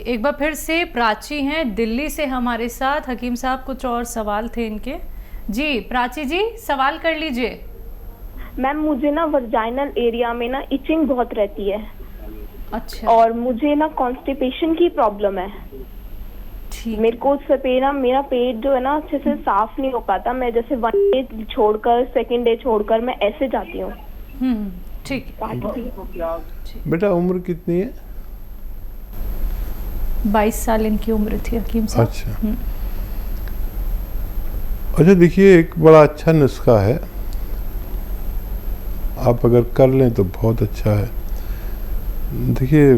एक बार फिर से प्राची हैं दिल्ली से हमारे साथ। हकीम साहब कुछ और सवाल थे इनके। जी प्राची जी सवाल कर लीजिए। मैम मुझे ना वर्जाइनल एरिया में ना इचिंग बहुत रहती है। अच्छा। और मुझे ना कॉन्स्टिपेशन की प्रॉब्लम है। ठीक। मेरे को उससे मेरा पेट जो है ना अच्छे से साफ नहीं हो पाता। मैं जैसे 1 डे छोड़कर 2nd डे छोड़कर मैं ऐसे जाती हूँ। ठीक। बेटा उम्र कितनी है? 22 साल इनकी उम्र थी हकीम साहब। अच्छा। अच्छा देखिए, एक बड़ा अच्छा नुस्खा है, आप अगर कर लें तो बहुत अच्छा है। देखिए,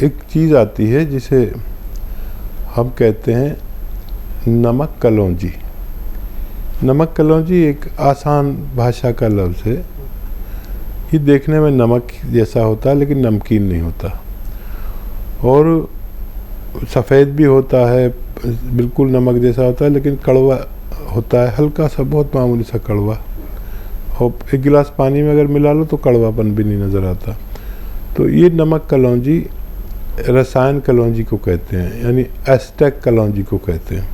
एक चीज़ आती है जिसे हम कहते हैं नमक कलौंजी। नमक कलौंजी एक आसान भाषा का लफ्ज़ है। ये देखने में नमक जैसा होता है लेकिन नमकीन नहीं होता, और सफ़ेद भी होता है, बिल्कुल नमक जैसा होता है लेकिन कड़वा होता है, हल्का सा, बहुत मामूली सा कड़वा। और 1 गिलास पानी में अगर मिला लो तो कड़वापन भी नहीं नज़र आता। तो ये नमक कलौंजी रसायन कलौंजी को कहते हैं, यानी एस्टेक कलौंजी को कहते हैं।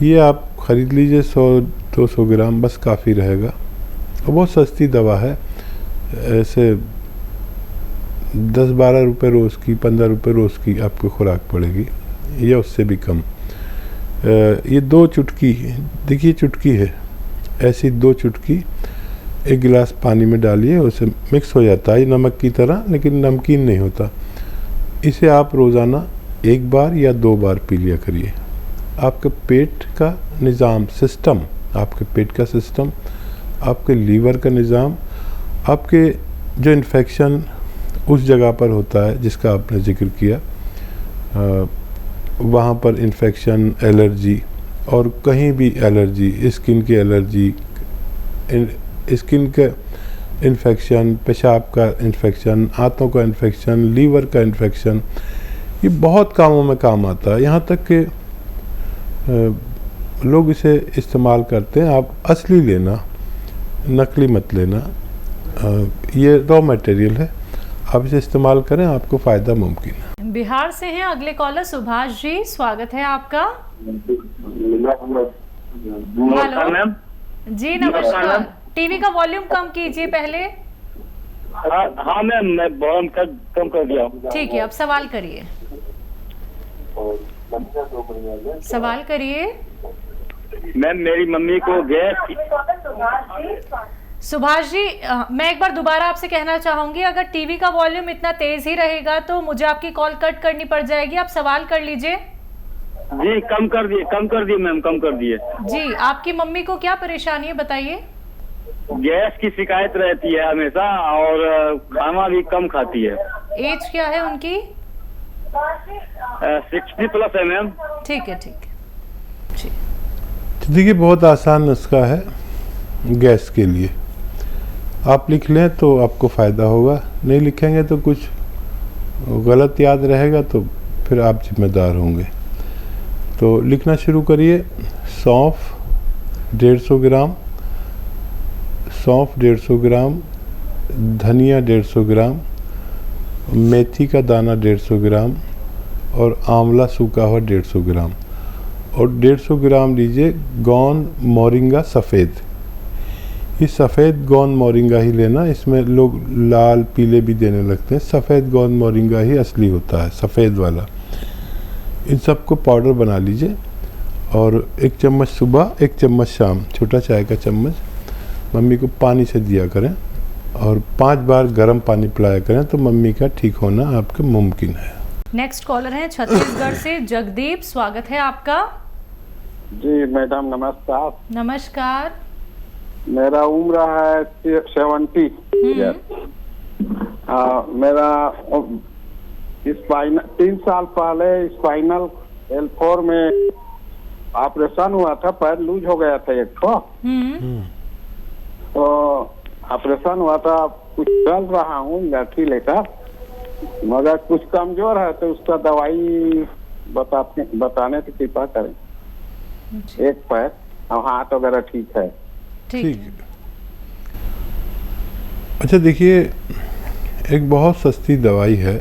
ये आप ख़रीद लीजिए 100-200 ग्राम, बस काफ़ी रहेगा। और बहुत सस्ती दवा है, ऐसे 10-12 रुपये रोज़ की, 15 रुपये रोज़ की आपको खुराक पड़ेगी, या उससे भी कम। ये 2 चुटकी, देखिए चुटकी है, ऐसी 2 चुटकी 1 गिलास पानी में डालिए, उसे मिक्स हो जाता है नमक की तरह, लेकिन नमकीन नहीं होता। इसे आप रोज़ाना 1 बार या 2 बार पी लिया करिए। आपके पेट का निज़ाम, सिस्टम, आपके पेट का सिस्टम, आपके लीवर का निज़ाम, आपके जो इन्फेक्शन उस जगह पर होता है जिसका आपने जिक्र किया, वहाँ पर इन्फेक्शन, एलर्जी, और कहीं भी एलर्जी, स्किन की एलर्जी, स्किन का इन्फेक्शन, पेशाब का इन्फेक्शन, आंतों का इन्फेक्शन, लीवर का इन्फेक्शन, ये बहुत कामों में काम आता है। यहाँ तक कि लोग इसे इस्तेमाल करते हैं। आप असली लेना, नकली मत लेना। ये रॉ मटेरियल है, आप इसे इस्तेमाल करें, आपको फ़ायदा मुमकिन है। बिहार से हैं अगले कॉलर सुभाष जी, स्वागत है आपका। हेलो जी, नमस्कार। टीवी का वॉल्यूम कम कीजिए पहले। हाँ मैम, मैं बहुत कम कर दिया। ठीक है, अब सवाल करिए। सवाल करिए मैम, मेरी मम्मी को गैस। सुभाष जी, मैं एक बार दोबारा आपसे कहना चाहूंगी, अगर टीवी का वॉल्यूम इतना तेज ही रहेगा तो मुझे आपकी कॉल कट करनी पड़ जाएगी। आप सवाल कर लीजिए। जी कम कर दिए मैम, कम कर दिए। जी, आपकी मम्मी को क्या परेशानी है बताइए। गैस की शिकायत रहती है हमेशा, और खाना भी कम खाती है। एज क्या है उनकी? 60+ है मैम। ठीक है, ठीक है। देखिए, बहुत आसान नुस्खा है गैस के लिए। आप लिख लें तो आपको फ़ायदा होगा, नहीं लिखेंगे तो कुछ गलत याद रहेगा, तो फिर आप जिम्मेदार होंगे। तो लिखना शुरू करिए। सौंफ 150 ग्राम, सौंफ 150 ग्राम, धनिया 150 ग्राम, मेथी का दाना 150 ग्राम, और आंवला सूखा हुआ 150 ग्राम, और 150 ग्राम लीजिए गोंद मोरिंगा सफ़ेद। ये सफ़ेद गोंद मोरिंगा ही लेना, इसमें लोग लाल पीले भी देने लगते हैं। सफ़ेद गोंद मोरिंगा ही असली होता है, सफ़ेद वाला। इन सबको पाउडर बना लीजिए, और 1 चम्मच सुबह, 1 चम्मच शाम, छोटा चाय का चम्मच मम्मी को पानी से दिया करें, और 5 बार गर्म पानी पिलाया करें, तो मम्मी का ठीक होना आपका मुमकिन है। नेक्स्ट कॉलर है छत्तीसगढ़ से जगदीप, स्वागत है आपका। जी मैडम नमस्कार। नमस्कार। मेरा उम्र है 70। मेरा 3 साल पहले स्पाइनल L4 में ऑपरेशन हुआ था, पैर लूज हो गया था एक तो ऑपरेशन हुआ था। कुछ चल रहा हूँ लाठी लेकर, मगर कुछ कमजोर है, तो उसका दवाई बताने की कृपा करें। एक पैर और हाथ वगैरह ठीक है। ठीक। अच्छा देखिए, एक बहुत सस्ती दवाई है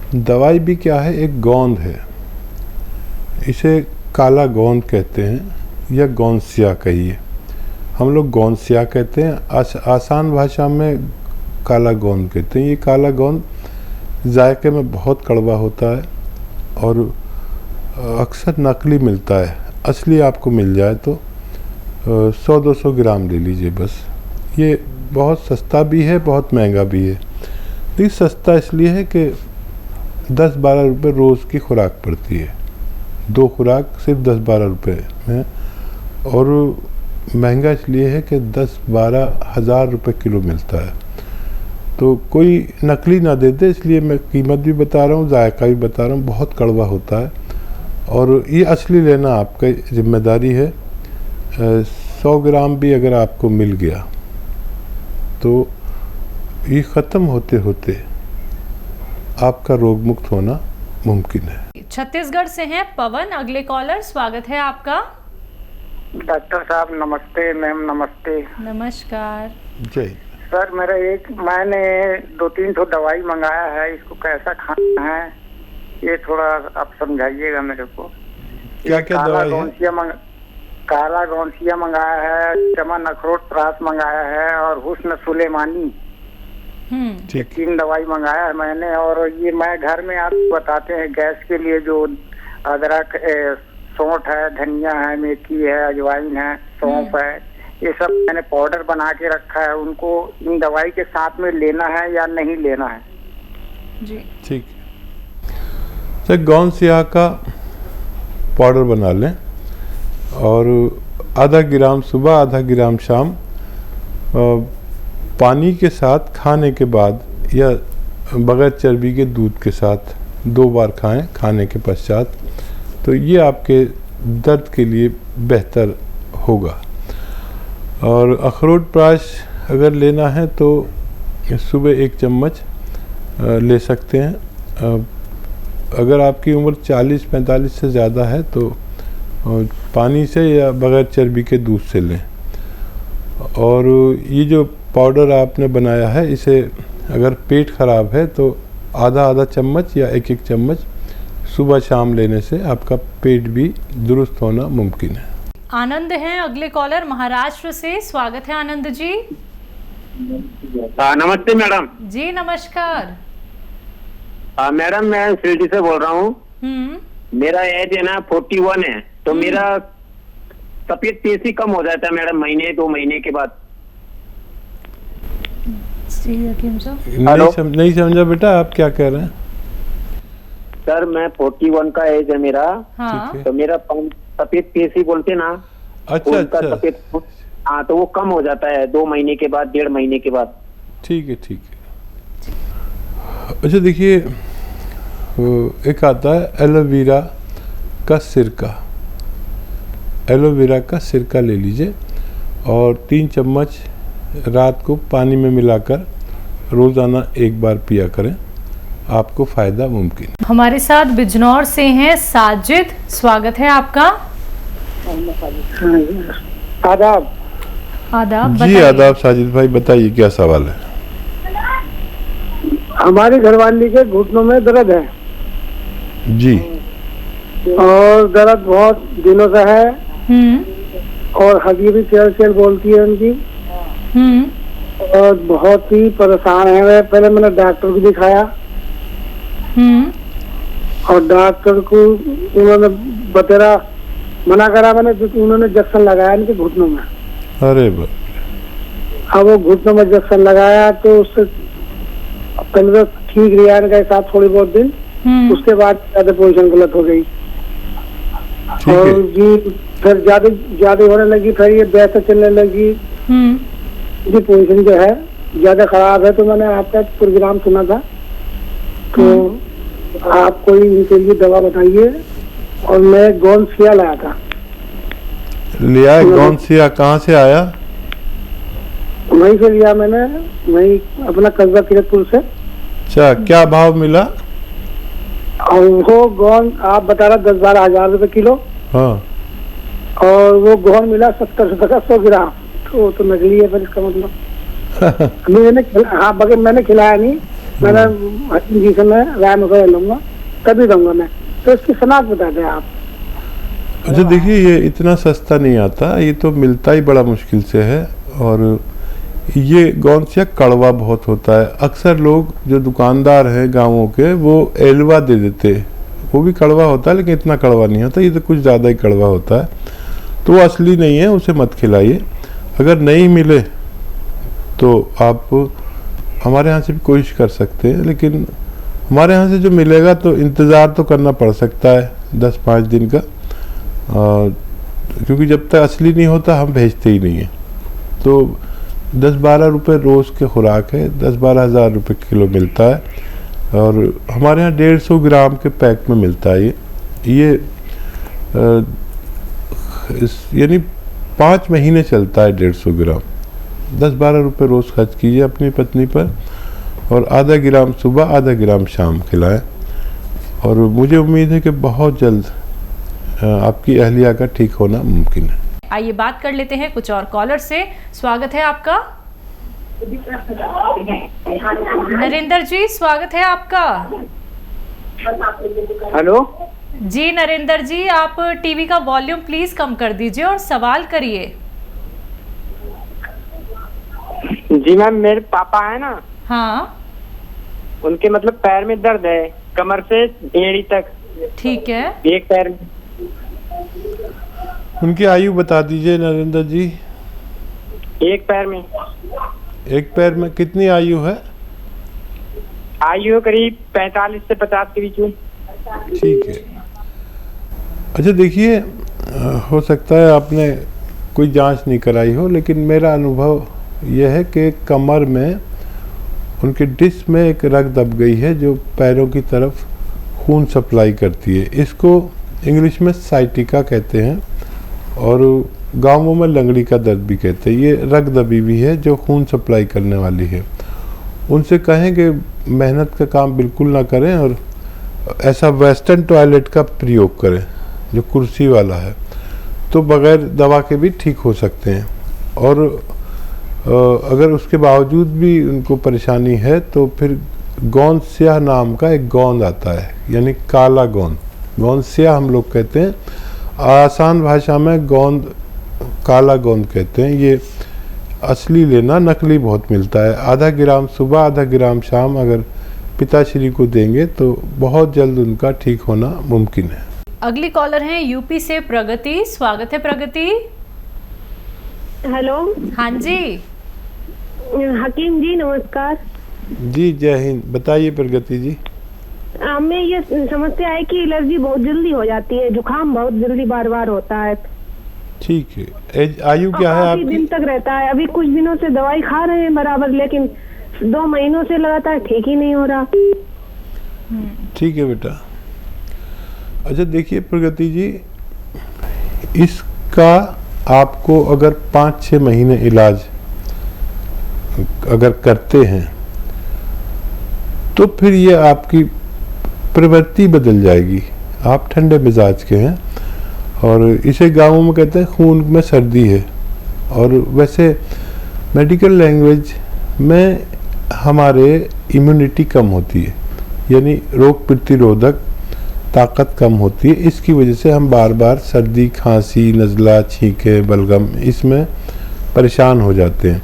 दवाई भी क्या है, एक गोंद है, इसे काला गोंद कहते हैं या गोंसिया कहिए। हम लोग गोंसिया कहते हैं, आसान भाषा में काला गोंद कहते हैं। ये काला गोंद जायके में बहुत कड़वा होता है और अक्सर नकली मिलता है। असली आपको मिल जाए तो 100-200 ग्राम ले लीजिए बस। ये बहुत सस्ता भी है, बहुत महंगा भी है। लेकिन सस्ता इसलिए है कि 10-12 रुपये रोज़ की खुराक पड़ती है। 2 खुराक सिर्फ 10-12 रुपये में, और महंगा इसलिए है कि 10-12 हज़ार रुपये किलो मिलता है। तो कोई नकली ना दे दे, इसलिए मैं कीमत भी बता रहा हूँ, जायका भी बता रहा हूँ। बहुत कड़वा होता है और ये असली लेना आपका जिम्मेदारी है। 100 ग्राम भी अगर आपको मिल गया तो ये ख़त्म होते होते आपका रोग मुक्त होना मुमकिन है। छत्तीसगढ़ से हैं पवन, अगले कॉलर, स्वागत है आपका। डॉक्टर साहब नमस्ते, मैम नमस्ते। नमस्कार। जय। सर मैंने 2-3 ठो दवाई मंगाया है, इसको कैसा खाना है ये थोड़ा आप समझाइएगा मेरे को। क्या क्या दवाई है? काला गौंसिया मंगाया है, चमन अखरोट प्रास मंगाया है और हुस्न सुलेमानी, ठीक। 3 दवाई मंगाया है मैंने। और ये मैं घर में आप बताते हैं गैस के लिए जो अदरक, सौंठ है, धनिया है, मेथी है, अजवाइन है, सौंफ है, ये सब मैंने पाउडर बना के रखा है। उनको इन दवाई के साथ में लेना है या नहीं लेना है? जी ठीक है। गौंसिया का पाउडर बना लें और आधा ग्राम सुबह, आधा ग्राम शाम पानी के साथ खाने के बाद या बगैर चर्बी के दूध के साथ 2 बार खाएं खाने के पश्चात, तो ये आपके दर्द के लिए बेहतर होगा। और अखरोट प्राश अगर लेना है तो सुबह 1 चम्मच ले सकते हैं। अगर आपकी उम्र 40-45 से ज़्यादा है तो पानी से या बगैर चर्बी के दूध से लें। और ये जो पाउडर आपने बनाया है, इसे अगर पेट खराब है तो आधा चम्मच या 1 चम्मच सुबह शाम लेने से आपका पेट भी दुरुस्त होना मुमकिन है। आनंद हैं अगले कॉलर, महाराष्ट्र से, स्वागत है आनंद जी। नमस्ते मैडम। जी नमस्कार। मैडम मैं शिरडी से बोल रहा हूँ। मेरा एज है ना 41 है, तो मेरा तबीयत तेजी कम हो जाता है मैडम, 1-2 महीने के बाद। नहीं समझा बेटा, आप क्या कह रहे हैं? सर मैं 41 का एज है मेरा। हाँ। तो मेरा तबीयत तेजी बोलते ना। अच्छा। हाँ, तो वो कम हो जाता है 2 महीने के बाद, 1.5 महीने के बाद। ठीक है। अच्छा देखिए, एक आता है एलोवेरा का सिरका। एलोवेरा का सिरका ले लीजिए और 3 चम्मच रात को पानी में मिलाकर रोज़ाना 1 बार पिया करें, आपको फ़ायदा मुमकिन। हमारे साथ बिजनौर से हैं साजिद, स्वागत है आपका। आदाब। आदाब। जी आदाब साजिद भाई, बताइए क्या सवाल है? हमारी घरवाली के घुटनों में दर्द है जी, और दर्द बहुत दिनों से है और हड्डी भी चल बोलती है उनकी, और बहुत ही परेशान है वे। पहले मैंने डॉक्टर को दिखाया और डॉक्टर को उन्होंने बतेरा मना करा मैंने, उन्होंने इंजेक्शन लगाया इनके घुटनों में। अरे अब वो घुटनों में इंजेक्शन लगाया तो उससे पहले तो ठीक रहा इनका हिसाब थोड़ी बहुत दिन, उसके बाद ज्यादा पोजीशन गलत हो गई और जी फिर ज्यादा होने लगी, फिर ये बेहतर चलने लगी जी, पोजीशन जो है ज्यादा खराब है। तो मैंने आपका प्रोग्राम सुना था, तो आप कोई इनके लिए दवा बताइए। और मैं गौंसिया लाया था। लिया? गौंसिया कहाँ से आया? वहीं से लिया मैंने, वहीं अपना कस्बा किरतपुर से। अच्छा, क्या भाव मिला? और वो गोंद आप बता रहा 10-12 हजार रुपए किलो। हाँ। और वो गोंद मिला 70 रुपए का 100 ग्राम। तो नकली है फिर इसका मतलब। मैंने हाँ, बगैर मैंने खिलाया नहीं, मैंने इंजेक्शन में राय वगैरह लूंगा तभी दूंगा मैं, तो इसकी सलाह बता दें आप। अच्छा देखिए, ये इतना सस्ता नहीं आता, ये तो मिलता ही बड़ा मुश्किल से है। और ये गौनसिया कड़वा बहुत होता है। अक्सर लोग जो दुकानदार हैं गाँवों के वो एलवा दे देते, वो भी कड़वा होता है लेकिन इतना कड़वा नहीं होता, ये तो कुछ ज़्यादा ही कड़वा होता है, तो वो असली नहीं है, उसे मत खिलाइए। अगर नहीं मिले तो आप हमारे यहाँ से भी कोशिश कर सकते हैं, लेकिन हमारे यहाँ से जो मिलेगा तो इंतज़ार तो करना पड़ सकता है 10-5 दिन का, क्योंकि जब तक असली नहीं होता हम भेजते ही नहीं हैं। तो 10-12 रुपये रोज़ के खुराक है, 10-12 हज़ार रुपये किलो मिलता है, और हमारे यहाँ 150 ग्राम के पैक में मिलता है। ये यानी 5 महीने चलता है 150 ग्राम। 10-12 रुपये रोज़ खर्च कीजिए अपनी पत्नी पर, और आधा ग्राम सुबह आधा ग्राम शाम खिलाएं, और मुझे उम्मीद है कि बहुत जल्द आपकी अहलिया का ठीक होना मुमकिन है। आइए बात कर लेते हैं कुछ और कॉलर से। स्वागत है आपका। नरेंद्र जी, स्वागत है आपका। हेलो जी नरेंद्र जी, आप टीवी का वॉल्यूम प्लीज कम कर दीजिए और सवाल करिए। जी मैम, मेरे पापा है ना, हाँ, उनके मतलब पैर में दर्द है, कमर से एड़ी तक। ठीक है। एक पैर में। उनकी आयु बता दीजिए नरेंद्र जी। एक पैर में। एक पैर में कितनी आयु है? आयु करीब 45 से 50 के बीच में। ठीक है। अच्छा देखिए, हो सकता है आपने कोई जांच नहीं कराई हो, लेकिन मेरा अनुभव यह है कि कमर में उनके डिस्क में एक रग दब गई है जो पैरों की तरफ खून सप्लाई करती है। इसको इंग्लिश में साइटिका कहते हैं, और गांवों में लंगड़ी का दर्द भी कहते हैं। ये रग दबी हुई है जो खून सप्लाई करने वाली है। उनसे कहें कि मेहनत का काम बिल्कुल ना करें, और ऐसा वेस्टर्न टॉयलेट का प्रयोग करें जो कुर्सी वाला है, तो बगैर दवा के भी ठीक हो सकते हैं। और अगर उसके बावजूद भी उनको परेशानी है तो फिर गोंद स्याह नाम का एक गोंद आता है, यानी काला गोंद, गोंद स्याह हम लोग कहते हैं, आसान भाषा में गोंद काला गोंद कहते हैं। ये असली लेना, नकली बहुत मिलता है। आधा ग्राम सुबह आधा ग्राम शाम अगर पिताश्री को देंगे तो बहुत जल्द उनका ठीक होना मुमकिन है। अगली कॉलर हैं यूपी से प्रगति। स्वागत है प्रगति। हेलो। हाँ जी। हकीम जी नमस्कार। जी जय हिंद। बताइए प्रगति जी। हमें ये समस्या है कि एलर्जी बहुत जल्दी हो जाती है, जुकाम बहुत जल्दी बार बार होता है। ठीक है। आयु क्या है आपकी? दिन तक रहता है। अभी कुछ दिनों से दवाई खा रहे हैं बराबर, लेकिन 2 महीनों से लगातार ठीक ही नहीं हो रहा। ठीक है बेटा। अच्छा देखिए प्रगति जी, इसका आपको अगर 5-6 महीने इलाज अगर करते हैं तो फिर ये आपकी प्रवृत्ति बदल जाएगी। आप ठंडे मिजाज के हैं, और इसे गाँवों में कहते हैं खून में सर्दी है, और वैसे मेडिकल लैंग्वेज में हमारे इम्यूनिटी कम होती है, यानी रोग प्रतिरोधक ताकत कम होती है। इसकी वजह से हम बार बार सर्दी, खांसी, नज़ला, छींके, बलगम इसमें परेशान हो जाते हैं।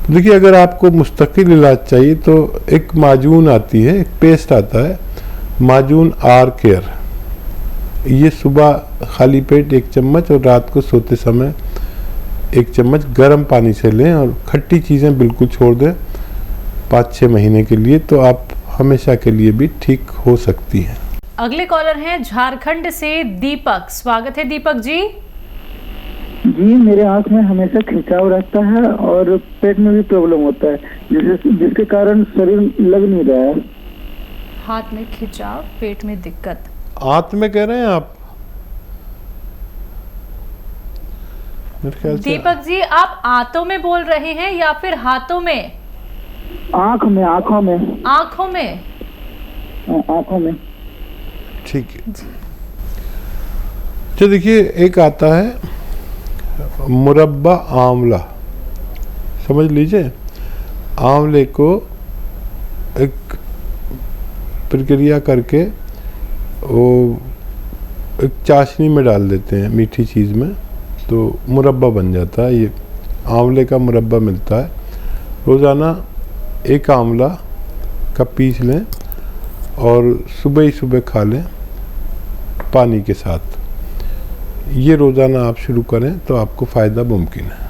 तो देखिए, अगर आपको मुस्तकिल इलाज चाहिए तो एक माजून आती है, एक पेस्ट आता है, माजून आर केयर। ये सुबह खाली पेट 1 चम्मच और रात को सोते समय 1 चम्मच गर्म पानी से लें, और खट्टी चीज़ें बिल्कुल छोड़ दें 5-6 महीने के लिए, तो आप हमेशा के लिए भी ठीक हो सकती हैं। अगले कॉलर हैं झारखंड से दीपक। स्वागत है दीपक जी। जी, मेरे आंख में हमेशा खिंचाव रहता है और पेट में भी प्रॉब्लम होता है, जिसके कारण शरीर लग नहीं रहा है। हाथ में खिंचाव, पेट में दिक्कत। आंत में कह रहे हैं आप? मेरे ख्याल से दीपक जी, आप आंतों में बोल रहे हैं या फिर हाथों में? आंखों में। आंखों में। आंखों में। ठीक है। तो देखिए, एक आता है मुरब्बा आंवला, समझ लीजिए। आंवले को एक प्रक्रिया करके वो एक चाशनी में डाल देते हैं, मीठी चीज़ में, तो मुरब्बा बन जाता है। ये आंवले का मुरब्बा मिलता है। रोज़ाना एक आंवला का पीस लें और सुबह ही सुबह खा लें पानी के साथ। ये रोज़ाना आप शुरू करें तो आपको फ़ायदा मुमकिन है।